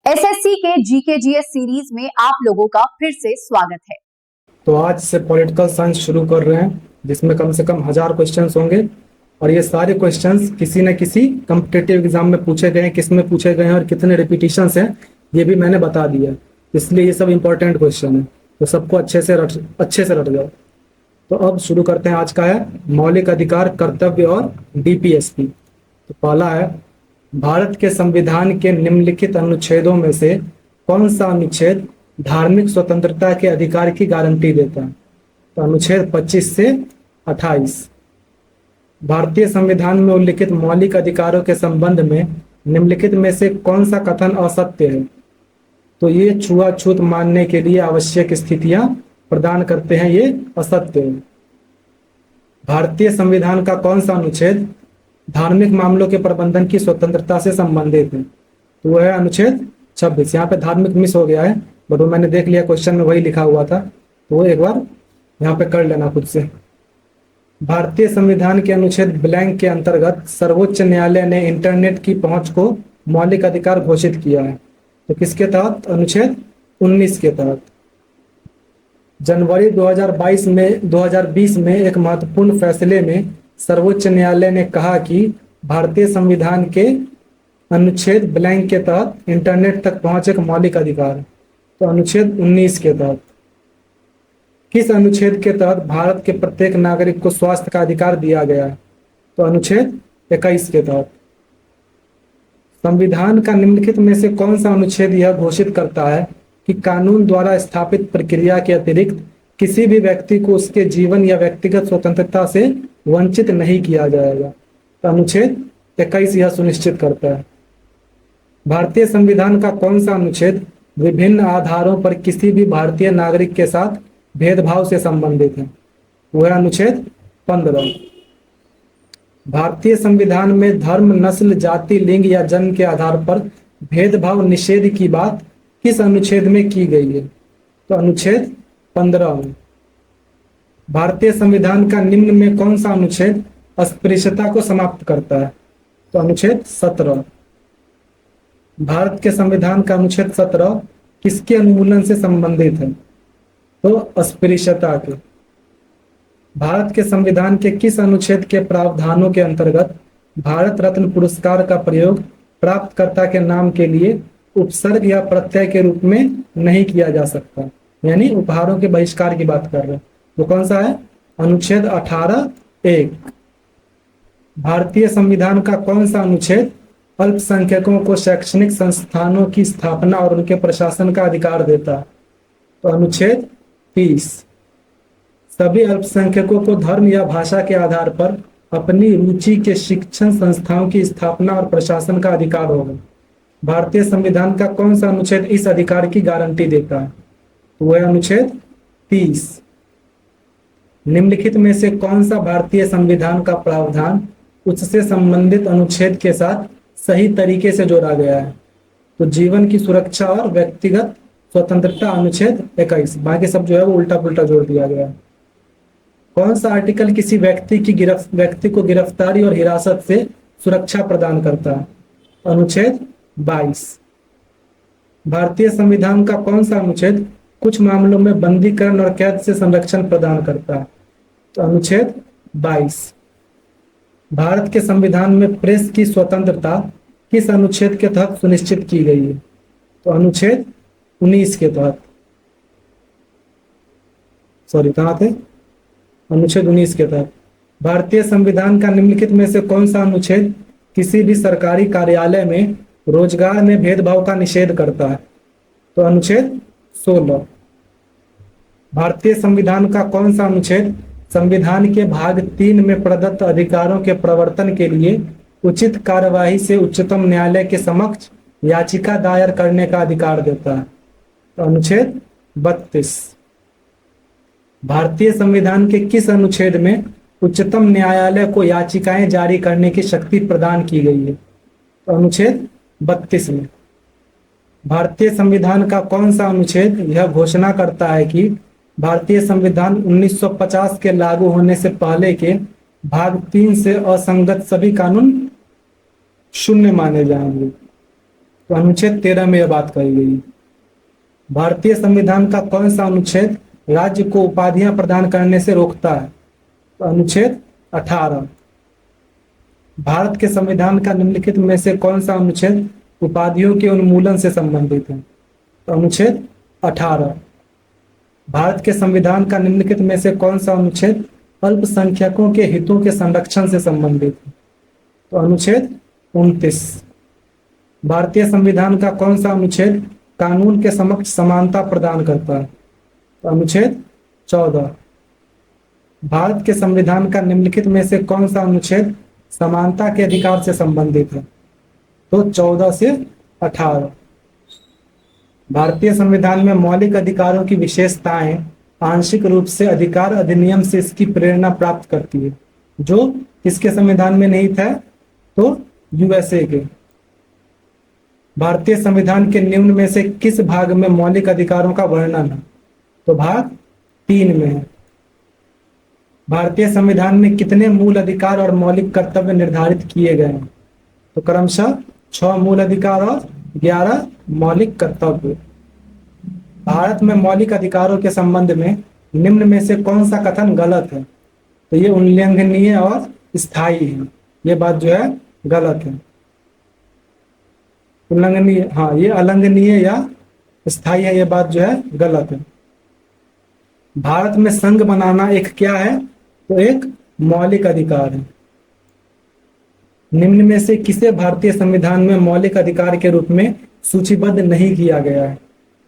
SSC के GK GS series में आप लोगों का फिर से स्वागत है। तो आज से पॉलिटिकल साइंस शुरू कर रहे हैं, जिसमें कम से कम 1000 क्वेश्चंस होंगे और ये सारे क्वेश्चंस किसी न किसी कम्पिटिटिव एग्जाम में पूछे गए हैं। किस में पूछे गए हैं और कितने रिपीटिशंस हैं ये भी मैंने बता दिया, इसलिए ये सब इंपॉर्टेंट क्वेश्चन है, तो सबको अच्छे से रट जाओ। तो अब शुरू करते हैं। आज का है मौलिक अधिकार, कर्तव्य और डीपीएसपी। तो पहला है, भारत के संविधान के निम्नलिखित अनुच्छेदों में से कौन सा अनुच्छेद धार्मिक स्वतंत्रता के अधिकार की गारंटी देता है? तो अनुच्छेद 25 से 28। भारतीय संविधान में उल्लिखित मौलिक अधिकारों के संबंध में निम्नलिखित में से कौन सा कथन असत्य है? तो ये छुआछूत मानने के लिए आवश्यक स्थितियां प्रदान करते हैं, ये असत्य है। भारतीय संविधान का कौन सा अनुच्छेद धार्मिक मामलों के प्रबंधन की स्वतंत्रता से संबंधित है? तो वह है अनुच्छेद 26। यहाँ पे धार्मिक मिस हो गया है, बट वो मैंने देख लिया, क्वेश्चन में वही लिखा हुआ था, तो वो एक बार यहाँ पे कर लेना खुद से। भारतीय संविधान के अनुच्छेद ब्लैंक के अंतर्गत सर्वोच्च न्यायालय ने इंटरनेट की पहुंच को मौलिक अधिकार घोषित किया है, तो किसके तहत? अनुच्छेद 19 के तहत। जनवरी 2020 में एक महत्वपूर्ण फैसले में सर्वोच्च न्यायालय ने कहा कि भारतीय संविधान के अनुच्छेद ब्लैंक के तहत इंटरनेट तक पहुंच एक मौलिक अधिकार है, तो अनुच्छेद 19 के तहत। किस अनुच्छेद के तहत भारत के प्रत्येक नागरिक को स्वास्थ्य का अधिकार दिया गया है? तो अनुच्छेद 21 के तहत। संविधान का निम्नलिखित में से कौन सा अनुच्छेद यह घोषित करता है कि कानून द्वारा स्थापित प्रक्रिया के अतिरिक्त किसी भी व्यक्ति को उसके जीवन या व्यक्तिगत स्वतंत्रता से वंचित नहीं किया जाएगा? तो अनुच्छेद 21 यह सुनिश्चित करता है। भारतीय संविधान का कौन सा अनुच्छेद विभिन्न आधारों पर किसी भी भारतीय नागरिक के साथ भेदभाव से संबंधित है? वह अनुच्छेद 15। भारतीय संविधान में धर्म, नस्ल, जाति, लिंग या जन्म के आधार पर भेदभाव निषेध की बात किस अनुच्छेद में की गई है? तो अनुच्छेद 15 में। भारतीय संविधान का निम्न में कौन सा अनुच्छेद अस्पृश्यता को समाप्त करता है? तो अनुच्छेद 17। भारत के संविधान का अनुच्छेद 17 किसके उन्मूलन से संबंधित है? तो अस्पृश्यता के। भारत के संविधान के किस अनुच्छेद के प्रावधानों के अंतर्गत भारत रत्न पुरस्कार का प्रयोग प्राप्तकर्ता के नाम के लिए उपसर्ग या प्रत्यय के रूप में नहीं किया जा सकता? यानी उपहारों के बहिष्कार की बात कर रहे हैं, वो कौन सा है? अनुच्छेद 18(1). भारतीय संविधान का कौन सा अनुच्छेद अल्पसंख्यकों को शैक्षणिक संस्थानों की स्थापना और उनके प्रशासन का अधिकार देता है? तो अनुच्छेद 30। सभी अल्पसंख्यकों को धर्म या भाषा के आधार पर अपनी रुचि के शिक्षण संस्थाओं की स्थापना और प्रशासन का अधिकार होगा। भारतीय संविधान का कौन सा अनुच्छेद इस अधिकार की गारंटी देता है? तो वह अनुच्छेद 30। निम्नलिखित में से कौन सा भारतीय संविधान का प्रावधान उससे संबंधित अनुच्छेद के साथ सही तरीके से जोड़ा गया है? तो जीवन की सुरक्षा और व्यक्तिगत स्वतंत्रता, अनुच्छेद 21। बाकी सब जो है वो उल्टा पुल्टा जोड़ दिया गया है। कौन सा आर्टिकल किसी व्यक्ति को गिरफ्तारी और हिरासत से सुरक्षा प्रदान करता है? अनुच्छेद 22। भारतीय संविधान का कौन सा अनुच्छेद कुछ मामलों में बंदीकरण और कैद से संरक्षण प्रदान करता है? तो अनुच्छेद 22। भारत के संविधान में प्रेस की स्वतंत्रता किस अनुच्छेद के तहत सुनिश्चित की गई है? तो अनुच्छेद 19 के तहत। कहाँ थे? अनुच्छेद 19 के तहत। भारतीय संविधान का निम्नलिखित में से कौन सा अनुच्छेद किसी भी सरकारी कार्यालय में रोजगार में भेदभाव का निषेध करता है? तो अनुच्छेद 16। भारतीय संविधान का कौन सा अनुच्छेद संविधान के भाग 3 में प्रदत्त अधिकारों के प्रवर्तन के लिए उचित कार्यवाही से उच्चतम न्यायालय के समक्ष याचिका दायर करने का अधिकार देता है? तो अनुच्छेद 32। भारतीय संविधान के किस अनुच्छेद में उच्चतम न्यायालय को याचिकाएं जारी करने की शक्ति प्रदान की गई है? तो अनुच्छेद 32 में। भारतीय संविधान का कौन सा अनुच्छेद यह घोषणा करता है कि भारतीय संविधान 1950 के लागू होने से पहले के भाग 3 से असंगत सभी कानून शून्य माने जाएंगे? तो अनुच्छेद 13 में यह बात कही गई है। भारतीय संविधान का कौन सा अनुच्छेद राज्य को उपाधियां प्रदान करने से रोकता है? तो अनुच्छेद 18। भारत के संविधान का निम्नलिखित में से कौन सा अनुच्छेद उपाधियों के उन्मूलन से संबंधित है? तो अनुच्छेद 18। भारत के संविधान का निम्नलिखित में से कौन सा अनुच्छेद अल्पसंख्यकों के हितों के संरक्षण से संबंधित है? तो अनुच्छेद 29। भारतीय संविधान का कौन सा अनुच्छेद कानून के समक्ष समानता प्रदान करता है? तो अनुच्छेद 14। भारत के संविधान का निम्नलिखित में से कौन सा अनुच्छेद समानता के अधिकार से संबंधित है? तो 14 से 18। भारतीय संविधान में मौलिक अधिकारों की विशेषताएं आंशिक रूप से अधिकार अधिनियम से इसकी प्रेरणा प्राप्त करती है, जो किसके संविधान में नहीं था? तो यूएसए के। भारतीय संविधान के निम्न में से किस भाग में मौलिक अधिकारों का वर्णन है? तो भाग 3 में है। भारतीय संविधान में कितने मूल अधिकार और मौलिक कर्तव्य निर्धारित किए गए हैं? तो क्रमशः 6 मूल अधिकार और 11 मौलिक कर्तव्य। भारत में मौलिक अधिकारों के संबंध में निम्न में से कौन सा कथन गलत है? तो ये उल्लंघनीय और स्थायी है। ये बात जो है गलत है। उल्लंघनीय, हाँ, ये अलंघनीय या स्थायी है, ये बात जो है गलत है। भारत में संघ बनाना एक क्या है? तो एक मौलिक अधिकार है। निम्न में से किसे भारतीय संविधान में मौलिक अधिकार के रूप में सूचीबद्ध नहीं किया गया है?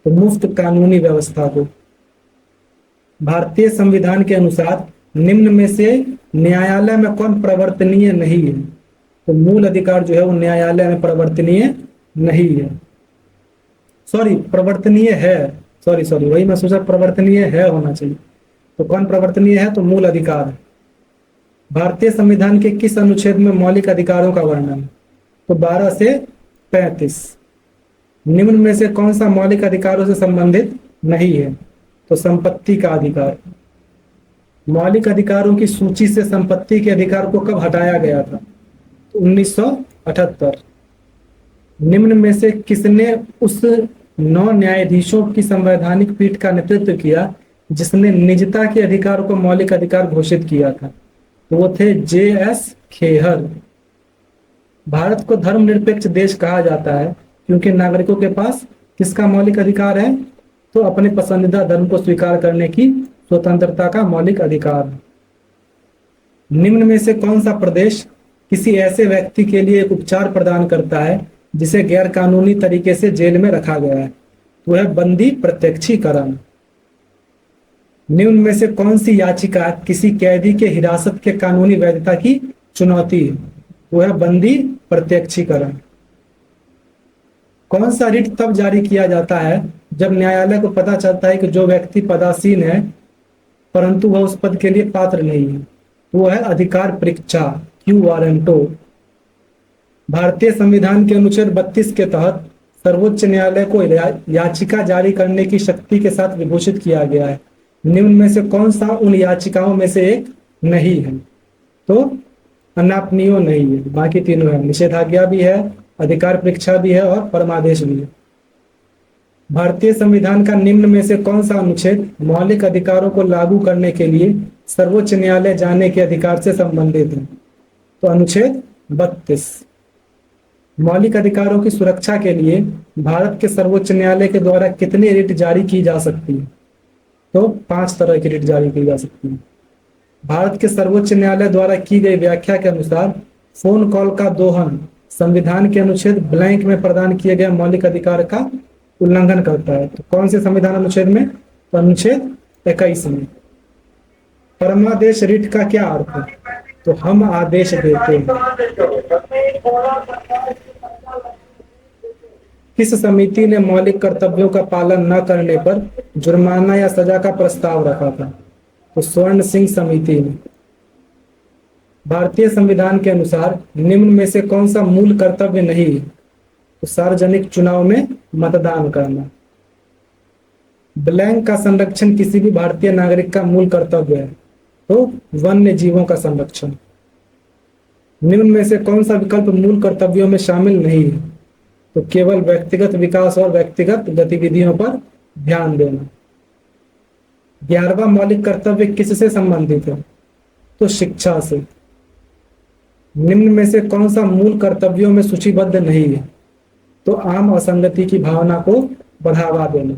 तो मुफ्त कानूनी व्यवस्था को। भारतीय संविधान के अनुसार निम्न में से न्यायालय में कौन प्रवर्तनीय नहीं है? तो मूल अधिकार जो है वो न्यायालय में प्रवर्तनीय नहीं है। सॉरी, प्रवर्तनीय है। सॉरी, वही मैं सोचा प्रवर्तनीय है होना चाहिए। तो कौन प्रवर्तनीय है? तो मूल अधिकार। भारतीय संविधान के किस अनुच्छेद में मौलिक अधिकारों का वर्णन? तो 12 से 35। निम्न में से कौन सा मौलिक अधिकारों से संबंधित नहीं है? तो संपत्ति का अधिकार। मौलिक अधिकारों की सूची से संपत्ति के अधिकार को कब हटाया गया था? तो 1978। निम्न में से किसने उस 9 न्यायाधीशों की संवैधानिक पीठ का नेतृत्व किया जिसने निजता के अधिकार को मौलिक अधिकार घोषित किया था? तो वो थे JS खेहर। भारत को धर्मनिरपेक्ष देश कहा जाता है क्योंकि नागरिकों के पास किसका मौलिक अधिकार है? तो अपने पसंदीदा धर्म को स्वीकार करने की स्वतंत्रता का मौलिक अधिकार। निम्न में से कौन सा प्रदेश किसी ऐसे व्यक्ति के लिए एक उपचार प्रदान करता है जिसे गैर कानूनी तरीके से जेल में रखा गया है? तो है बंदी प्रत्यक्षीकरण। निम्न में से कौन सी याचिका किसी कैदी के हिरासत के कानूनी वैधता की चुनौती है? वो है बंदी प्रत्यक्षीकरण। कौन सा रिट तब जारी किया जाता है जब न्यायालय को पता चलता है कि जो व्यक्ति पदासीन है परंतु वह उस पद के लिए पात्र नहीं है? वो है अधिकार परीक्षा, क्यू वारंटो। भारतीय संविधान के अनुच्छेद 32 के तहत सर्वोच्च न्यायालय को याचिका जारी करने की शक्ति के साथ विभूषित किया गया है। निम्न में से कौन सा उन याचिकाओं में से एक नहीं है? तो अनापनीय नहीं है। बाकी तीनों है। निषेधाज्ञा भी है, अधिकार परीक्षा भी है और परमादेश भी है। भारतीय संविधान का निम्न में से कौन सा अनुच्छेद मौलिक अधिकारों को लागू करने के लिए सर्वोच्च न्यायालय जाने के अधिकार से संबंधित है? तो अनुच्छेद 32। मौलिक अधिकारों की सुरक्षा के लिए भारत के सर्वोच्च न्यायालय के द्वारा कितनी रिट जारी की जा सकती है? तो 5 तरह की रिट जारी की जा सकती है। भारत के सर्वोच्च न्यायालय द्वारा की गई व्याख्या के अनुसार फोन कॉल का दोहन संविधान के अनुच्छेद ब्लैंक में प्रदान किए गए मौलिक अधिकार का उल्लंघन करता है। तो कौन से संविधान अनुच्छेद में? तो अनुच्छेद 21 में। परमादेश रिट का क्या अर्थ है? तो हम आदेश देते हैं। किस समिति ने मौलिक कर्तव्यों का पालन न करने पर जुर्माना या सजा का प्रस्ताव रखा था? तो स्वर्ण सिंह समिति ने। भारतीय संविधान के अनुसार निम्न में से कौन सा मूल कर्तव्य नहीं है? तो सार्वजनिक चुनाव में मतदान करना। ब्लैंक का संरक्षण किसी भी भारतीय नागरिक का मूल कर्तव्य है। तो वन्य जीवों का संरक्षण। निम्न में से कौन सा विकल्प मूल कर्तव्यों में शामिल नहीं है? तो केवल व्यक्तिगत विकास और व्यक्तिगत गतिविधियों पर ध्यान देना। 11वां मौलिक कर्तव्य किससे संबंधित है? तो शिक्षा से। निम्न में से कौन सा मूल कर्तव्यों में सूचीबद्ध नहीं है? तो आम असंगति की भावना को बढ़ावा देना।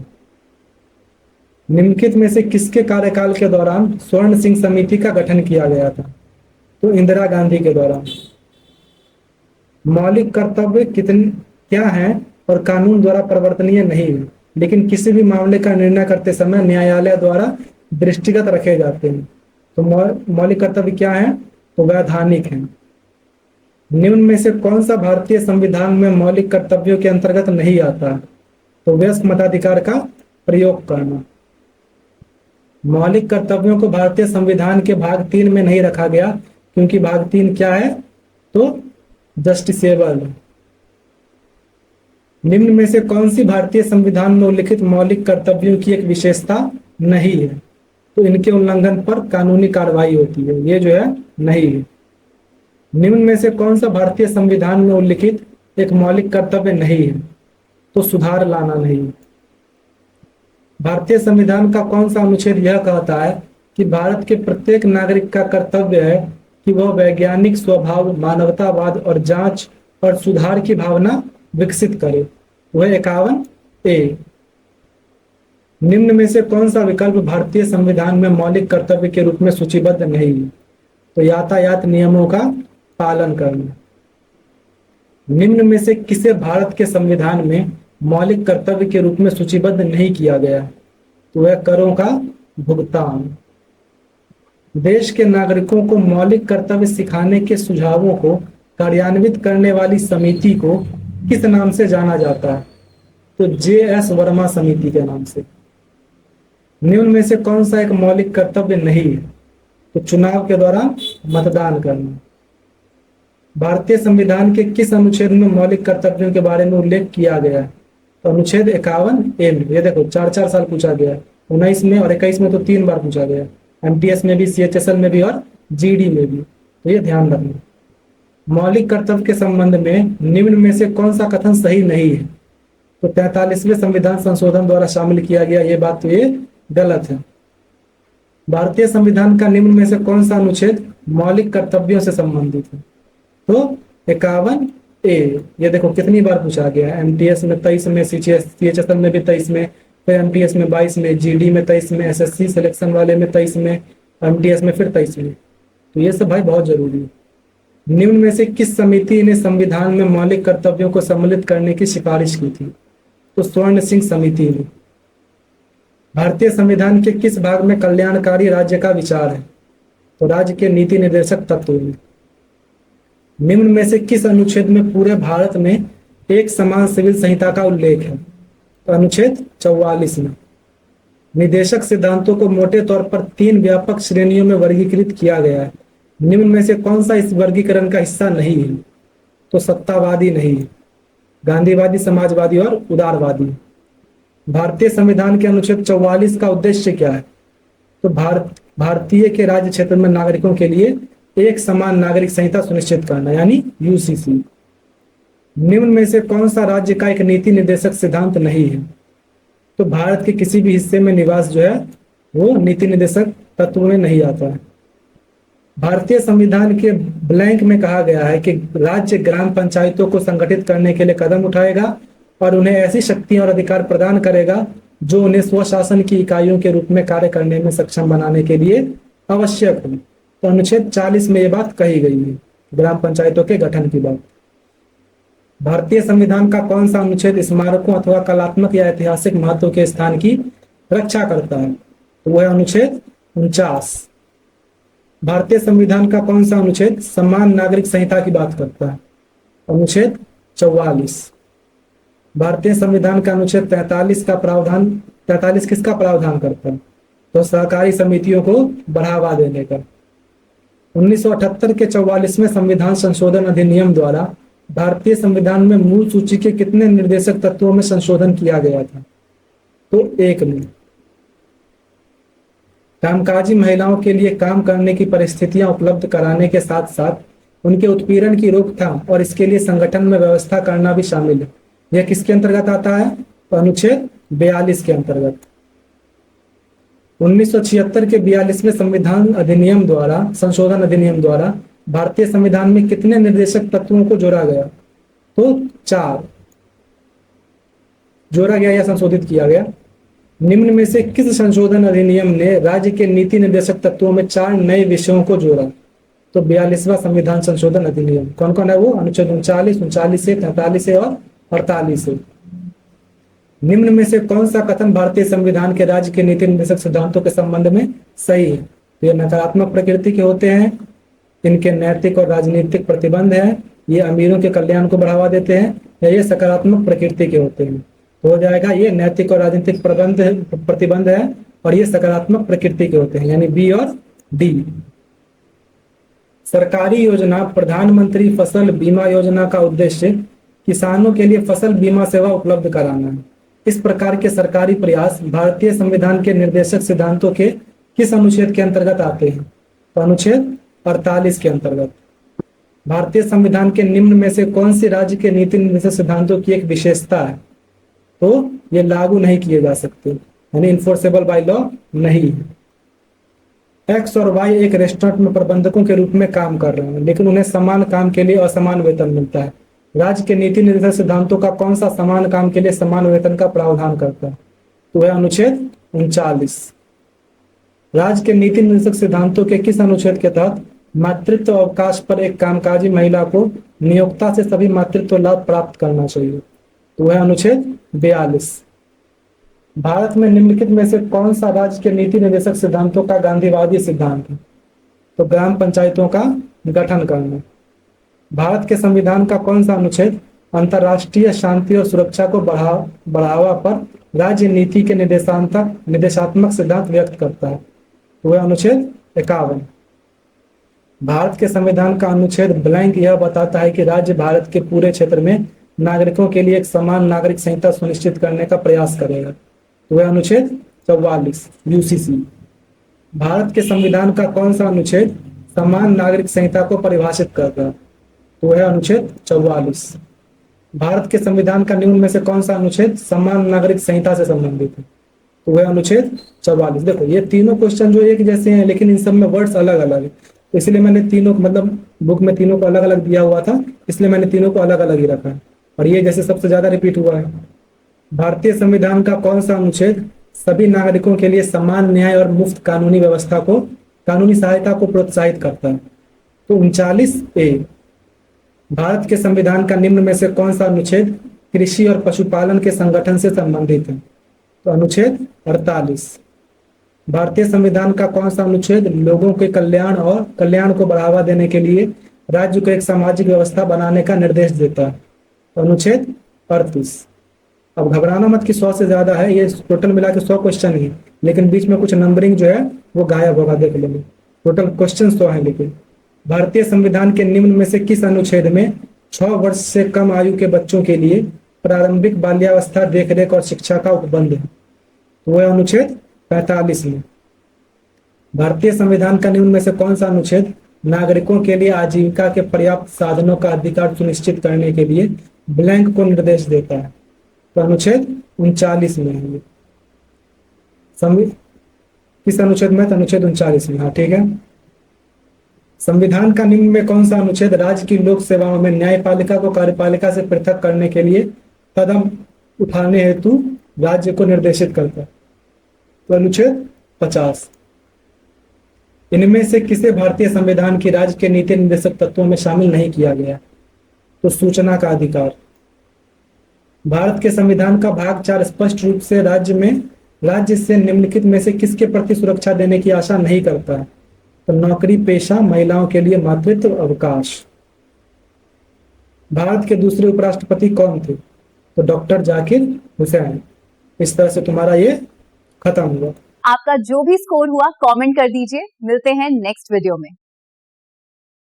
निम्नलिखित में से किसके कार्यकाल के दौरान स्वर्ण सिंह समिति का गठन किया गया था? तो इंदिरा गांधी के दौरान। मौलिक कर्तव्य कितने क्या हैं और कानून द्वारा परिवर्तनीय नहीं है, लेकिन किसी भी मामले का निर्णय करते समय न्यायालय द्वारा दृष्टिगत रखे जाते हैं। तो मौलिक कर्तव्य क्या है? तो वैधानिक है। निम्न में से कौन सा भारतीय संविधान में मौलिक कर्तव्यों के अंतर्गत नहीं आता? तो वयस्क मताधिकार का प्रयोग करना। मौलिक कर्तव्यों को भारतीय संविधान के भाग 3 में नहीं रखा गया, क्योंकि भाग 3 क्या है? तो जस्टिसेबल। निम्न में से कौन सी भारतीय संविधान में उल्लिखित मौलिक कर्तव्यों की एक विशेषता नहीं है? तो इनके उल्लंघन पर कानूनी कार्रवाई होती है, ये जो है नहीं है। निम्न में से कौन सा भारतीय संविधान में उल्लिखित एक मौलिक कर्तव्य नहीं है? तो सुधार लाना नहीं। भारतीय संविधान का कौन सा अनुच्छेद यह कहता है कि भारत के प्रत्येक नागरिक का कर्तव्य है कि वह वैज्ञानिक स्वभाव, मानवतावाद और जांच और सुधार की भावना विकसित करे? वह 51A। निम्न में से कौन सा विकल्प भारतीय संविधान में मौलिक कर्तव्य के रूप में सूचीबद्ध नहीं है? तो यातायात नियमों का पालन करना। निम्न में से किसे भारत के संविधान में मौलिक कर्तव्य के रूप में सूचीबद्ध नहीं किया गया? तो वह करों का भुगतान। देश के नागरिकों को मौलिक कर्तव्य सिखाने के सुझावों को कार्यान्वित करने वाली समिति को किस नाम से जाना जाता है? तो JS वर्मा समिति के नाम से। निम्न में से कौन सा एक मौलिक कर्तव्य नहीं है? तो चुनाव के दौरान मतदान करना। भारतीय संविधान के किस अनुच्छेद में मौलिक कर्तव्यों के बारे में उल्लेख किया गया है? तो अनुच्छेद 51A में। ये देखो 4-4 साल पूछा गया, 19 में और 21 में तो 3 बार पूछा गया, MTS में भी, CHSL में भी और GD में भी, तो ये ध्यान रखना। मौलिक कर्तव्य के संबंध में निम्न में से कौन सा कथन सही नहीं है? तो 43वें संविधान संशोधन द्वारा शामिल किया गया, ये बात तो ये गलत है। भारतीय संविधान का निम्न में से कौन सा अनुच्छेद मौलिक कर्तव्यों से संबंधित है? तो 51A। ये देखो कितनी बार पूछा गया है, MTS में 23 में, CHSL में भी 23 में, फिर MTS में 22 में, GD में 23 में, SSC सिलेक्शन वाले में 23 में, MTS में फिर 23 में। तो ये सब भाई बहुत जरूरी है। निम्न में से किस समिति ने संविधान में मौलिक कर्तव्यों को सम्मिलित करने की सिफारिश की थी? तो स्वर्ण सिंह समिति ने। भारतीय संविधान के किस भाग में कल्याणकारी राज्य का विचार है? तो राज्य के नीति निर्देशक तत्व में। निम्न में से किस अनुच्छेद में पूरे भारत में एक समान सिविल संहिता का उल्लेख है? तो अनुच्छेद 44 में। निदेशक सिद्धांतों को मोटे तौर पर 3 व्यापक श्रेणियों में वर्गीकृत किया गया है। निम्न में से कौन सा इस वर्गीकरण का हिस्सा नहीं है? तो सत्तावादी नहीं है, गांधीवादी, समाजवादी और उदारवादी। भारतीय संविधान के अनुच्छेद 44 का उद्देश्य क्या है? तो भारतीय के राज्य क्षेत्र में नागरिकों के लिए एक समान नागरिक संहिता सुनिश्चित करना, यानी UCC। निम्न में से कौन सा राज्य का एक नीति निर्देशक सिद्धांत नहीं है? तो भारत के किसी भी हिस्से में निवास जो है वो नीति निर्देशक तत्व में नहीं आता है। भारतीय संविधान के ब्लैंक में कहा गया है कि राज्य ग्राम पंचायतों को संगठित करने के लिए कदम उठाएगा और उन्हें ऐसी शक्तियां और अधिकार प्रदान करेगा जो उन्हें स्वशासन की इकाइयों के रूप में कार्य करने में सक्षम बनाने के लिए आवश्यक हो। तो अनुच्छेद 40 में ये बात कही गई है, ग्राम पंचायतों के गठन की बात। भारतीय संविधान का कौन सा अनुच्छेद स्मारकों अथवा कलात्मक या ऐतिहासिक महत्व के स्थान की रक्षा करता है? तो वह अनुच्छेद 49। भारतीय संविधान का कौन सा अनुच्छेद समान नागरिक संहिता की बात करता है? अनुच्छेद 44। भारतीय संविधान का अनुच्छेद 43 किसका प्रावधान करता है? तो सहकारी समितियों को बढ़ावा देने का। 1978 के 44वें संविधान संशोधन अधिनियम द्वारा भारतीय संविधान में मूल सूची के कितने निर्देशक तत्वों में संशोधन किया गया था? तो 1 में। कामकाजी महिलाओं के लिए काम करने की परिस्थितियां उपलब्ध कराने के साथ साथ उनके उत्पीड़न की रोकथाम और इसके लिए संगठन में व्यवस्था करना भी शामिल है। यह किसके अंतर्गत आता है? तो अनुच्छेद 42 के अंतर्गत। 1976 के 42वें संविधान अधिनियम द्वारा, संशोधन अधिनियम द्वारा भारतीय संविधान में कितने निर्देशक तत्वों को जोड़ा गया? तो 4 जोड़ा गया या संशोधित किया गया। निम्न में से किस संशोधन अधिनियम ने राज्य के नीति निर्देशक तत्वों में 4 नए विषयों को जोड़ा? तो 42वां संविधान संशोधन अधिनियम। कौन कौन है वो? अनुच्छेद 39, 39 से 43 से और 48 से। निम्न में से कौन सा कथन भारतीय संविधान के राज्य के नीति निर्देशक सिद्धांतों के संबंध में सही है? तो ये नकारात्मक प्रकृति के होते हैं, इनके नैतिक और राजनीतिक प्रतिबंध है, ये अमीरों के कल्याण को बढ़ावा देते हैं, या ये सकारात्मक प्रकृति के होते हैं? तो हो जाएगा ये नैतिक और राजनीतिक प्रतिबंध है और ये सकारात्मक प्रकृति के होते हैं, यानी बी और डी। सरकारी योजना प्रधानमंत्री फसल बीमा योजना का उद्देश्य किसानों के लिए फसल बीमा सेवा उपलब्ध कराना है। इस प्रकार के सरकारी प्रयास भारतीय संविधान के निर्देशक सिद्धांतों के किस अनुच्छेद के अंतर्गत आते हैं? तो अनुच्छेद 48 के अंतर्गत। भारतीय संविधान के निम्न में से कौन सी राज्य के नीति निर्देशक सिद्धांतों की एक विशेषता है? तो ये लागू नहीं किए जा सकते, यानी इन्फोर्सेबल बाय लॉ नहीं है। एक्स और वाई एक रेस्टोरेंट में प्रबंधकों के रूप में काम कर रहे हैं, लेकिन उन्हें समान काम के लिए असमान वेतन मिलता है। राज्य के नीति निर्देशक सिद्धांतों का कौन सा समान काम के लिए समान वेतन का प्रावधान करता है? तो है अनुच्छेद 39। राज्य के नीति निर्देशक सिद्धांतों के किस अनुच्छेद के तहत मातृत्व अवकाश पर एक कामकाजी महिला को नियोक्ता से सभी मातृत्व लाभ प्राप्त करना चाहिए? तो है अनुच्छेद 42। भारत में निम्नलिखित में से कौन सा राज्य के नीति निर्देशक सिद्धांतों का गांधीवादी सिद्धांत है? तो ग्राम पंचायतों का गठन करना। भारत के संविधान का कौन सा अनुच्छेद अंतर्राष्ट्रीय शांति और सुरक्षा को बढ़ावा पर राज्य नीति के निर्देशात्मक सिद्धांत व्यक्त करता है? तो वह अनुच्छेद 51। भारत के संविधान का अनुच्छेद ब्लैंक यह बताता है कि राज्य भारत के पूरे क्षेत्र में नागरिकों के लिए एक समान नागरिक संहिता सुनिश्चित करने का प्रयास करेगा। तो वह अनुच्छेद 44 यूसीसी। भारत के संविधान का कौन सा अनुच्छेद समान नागरिक संहिता को परिभाषित करता है? तो वह अनुच्छेद 44। भारत के संविधान का निम्न में से कौन सा अनुच्छेद समान नागरिक संहिता से संबंधित है? तो वह अनुच्छेद 44। देखो ये तीनों क्वेश्चन जो एक जैसे हैं, लेकिन इन सब में वर्ड्स अलग अलग है, तो इसलिए मैंने तीनों मतलब बुक में तीनों को अलग अलग दिया हुआ था, इसलिए मैंने तीनों को अलग अलग ही रखा है। और ये जैसे सबसे ज्यादा रिपीट हुआ है। भारतीय संविधान का कौन सा अनुच्छेद सभी नागरिकों के लिए समान न्याय और मुफ्त कानूनी सहायता को प्रोत्साहित करता है? तो 39A। भारत के संविधान का निम्न में से कौन सा अनुच्छेद कृषि और पशुपालन के संगठन से संबंधित है? तो अनुच्छेद 48। भारतीय संविधान का कौन सा अनुच्छेद लोगों के कल्याण को बढ़ावा देने के लिए राज्य को एक सामाजिक व्यवस्था बनाने का निर्देश देता है? तो अनुच्छेद 38। अब घबराना मत कि 100 से ज्यादा है, ये टोटल मिला के 100 क्वेश्चन है, लेकिन बीच में कुछ नंबरिंग जो है वो गायब होगा, देख लेंगे। टोटल क्वेश्चन 100 है। लेकिन भारतीय संविधान के निम्न में से किस अनुच्छेद में 6 वर्ष से कम आयु के बच्चों के लिए प्रारंभिक बाल्यावस्था देखरेख और शिक्षा का उपबंध है? तो वह अनुच्छेद 45 में। भारतीय संविधान का निम्न में से कौन सा अनुच्छेद नागरिकों के लिए आजीविका के पर्याप्त साधनों का अधिकार सुनिश्चित करने के लिए ब्लैंक को निर्देश देता है? तो अनुच्छेद 39 में है। किस अनुच्छेद में? तो अनुच्छेद 39 में। हाँ ठीक है। संविधान का निम्न में कौन सा अनुच्छेद राज्य की लोक सेवाओं में न्यायपालिका को कार्यपालिका से पृथक करने के लिए कदम उठाने हेतु राज्य को निर्देशित करता है? तो अनुच्छेद 50। इनमें से किसे भारतीय संविधान की राज्य के नीति निर्देशक तत्वों में शामिल नहीं किया गया? तो सूचना का अधिकार। भारत के संविधान का भाग 4 स्पष्ट रूप से राज्य से निम्नलिखित में से किसके प्रति सुरक्षा देने की आशा नहीं करता है? तो नौकरी पेशा, महिलाओं के लिए मातृत्व अवकाश। भारत के दूसरे उपराष्ट्रपति कौन थे? तो डॉक्टर जाकिर हुसैन। इस तरह से तुम्हारा ये खत्म हुआ। आपका जो भी स्कोर हुआ कमेंट कर दीजिए। मिलते हैं नेक्स्ट वीडियो में।